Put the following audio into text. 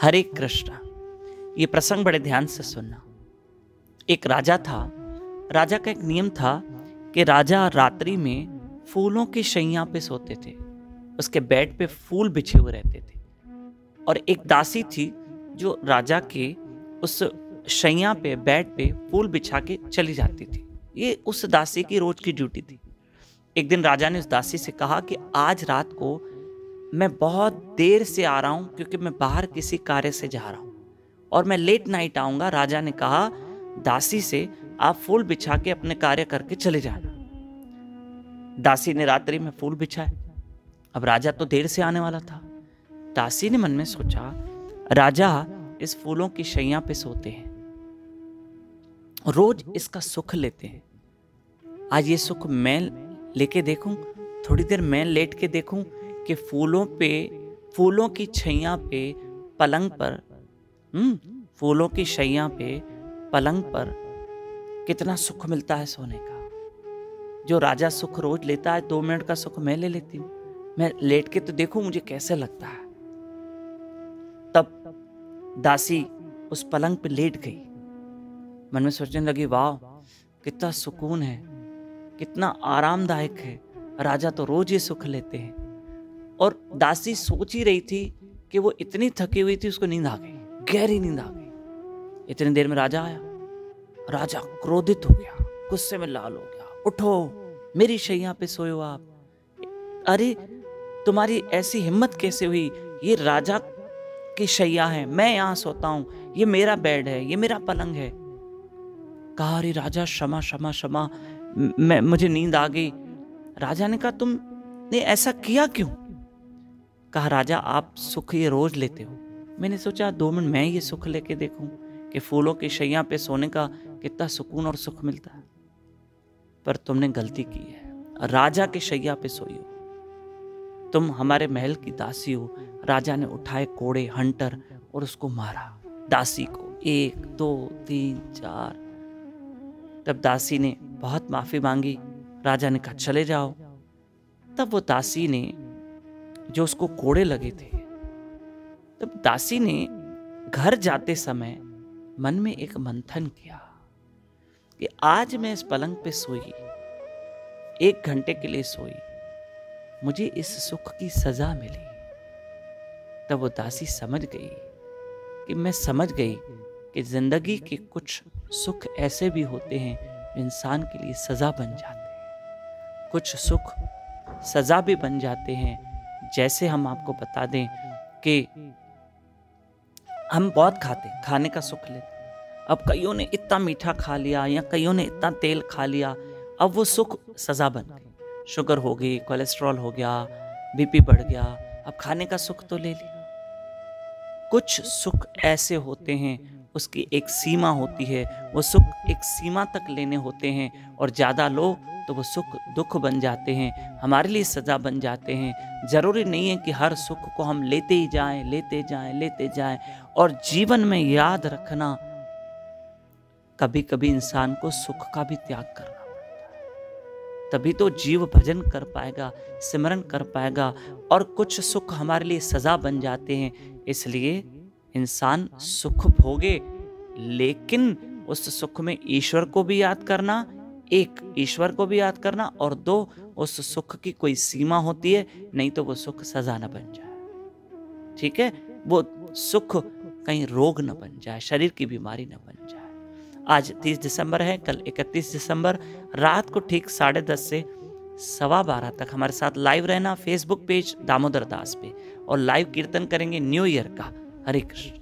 हरे कृष्णा। ये प्रसंग बड़े ध्यान से सुनना। एक राजा था। राजा का एक नियम था कि राजा रात्रि में फूलों की शैया पे सोते थे। उसके बेड पे फूल बिछे हुए रहते थे। और एक दासी थी जो राजा के उस शैया पे बेड पे फूल बिछा के चली जाती थी। ये उस दासी की रोज की ड्यूटी थी। एक दिन राजा ने उस दासी से कहा कि आज रात को मैं बहुत देर से आ रहा हूं क्योंकि मैं बाहर किसी कार्य से जा रहा हूं और मैं लेट नाइट आऊंगा। राजा ने कहा दासी से, आप फूल बिछा के अपने कार्य करके चले जाना। दासी ने रात्रि में फूल बिछाए। अब राजा तो देर से आने वाला था। दासी ने मन में सोचा, राजा इस फूलों की शैया पे सोते हैं, रोज इसका सुख लेते हैं। आज ये सुख मैं लेके देखूं, थोड़ी देर मैं लेट के देखूं कि फूलों की छैया पे पलंग पर फूलों की शैया पे पलंग पर कितना सुख मिलता है सोने का। जो राजा सुख रोज लेता है, 2 मिनट का सुख मैं ले लेती हूँ। मैं लेट के तो देखूं मुझे कैसे लगता है। तब दासी उस पलंग पे लेट गई। मन में सोचने लगी, वाह कितना सुकून है, कितना आरामदायक है। राजा तो रोज ये सुख लेते हैं। और दासी सोच ही रही थी कि वो इतनी थकी हुई थी, उसको नींद आ गई, गहरी नींद आ गई। इतनी देर में राजा आया। राजा क्रोधित हो गया, गुस्से में लाल हो गया। उठो, मेरी शैया पे सोए हो आप। अरे तुम्हारी ऐसी हिम्मत कैसे हुई? ये राजा की शैया है, मैं यहां सोता हूं, ये मेरा बेड है, ये मेरा पलंग है। कहा, अरे राजा क्षमा क्षमा क्षमा, मुझे नींद आ गई। राजा ने कहा, तुमने ऐसा किया क्यों? कहा, राजा आप सुख ये रोज लेते हो, मैंने सोचा 2 मिनट मैं ये सुख लेके देखूं कि फूलों की शैया पे सोने का कितना सुकून और सुख मिलता है। पर तुमने गलती की है, राजा के शैया पे सोई हो, तुम हमारे महल की दासी हो। राजा ने उठाए कोड़े, हंटर और उसको मारा, दासी को। 1 2 3 4। तब दासी ने बहुत माफी मांगी। राजा ने कहा, चले जाओ। तब वो दासी ने, जो उसको कोड़े लगे थे, तब दासी ने घर जाते समय मन में एक मंथन किया कि आज मैं इस पलंग पे सोई, 1 घंटे के लिए सोई, मुझे इस सुख की सजा मिली। तब वो दासी समझ गई कि जिंदगी के कुछ सुख ऐसे भी होते हैं जो इंसान के लिए सजा बन जाते हैं। कुछ सुख सजा भी बन जाते हैं। जैसे हम आपको बता दें कि हम बहुत खाने का सुख लेते। अब कईयों ने इतना मीठा खा लिया या कईयों ने इतना तेल खा लिया, अब वो सुख सजा बन गई। शुगर हो गई, कोलेस्ट्रॉल हो गया, बीपी बढ़ गया, अब खाने का सुख तो ले लिया। कुछ सुख ऐसे होते हैं, उसकी एक सीमा होती है, वो सुख एक सीमा तक लेने होते हैं, और ज्यादा लो तो वो सुख दुख बन जाते हैं, हमारे लिए सजा बन जाते हैं। जरूरी नहीं है कि हर सुख को हम लेते ही जाएं। और जीवन में याद रखना, कभी कभी इंसान को सुख का भी त्याग करना पड़ता है, तभी तो जीव भजन कर पाएगा, सिमरन कर पाएगा। और कुछ सुख हमारे लिए सजा बन जाते हैं। इसलिए इंसान सुख भोगे, लेकिन उस सुख में ईश्वर को भी याद करना, ईश्वर को भी याद करना, और 2 उस सुख की कोई सीमा होती है, नहीं तो वो सुख सजा न बन जाए। ठीक है, वो सुख कहीं रोग न बन जाए, शरीर की बीमारी न बन जाए। आज 30 दिसंबर है, कल 31 दिसंबर। रात को ठीक 10:30 से 12:15 तक हमारे साथ लाइव रहना फेसबुक पेज दामोदर दास पे, और लाइव कीर्तन करेंगे न्यू ईयर का। हरे कृष्ण।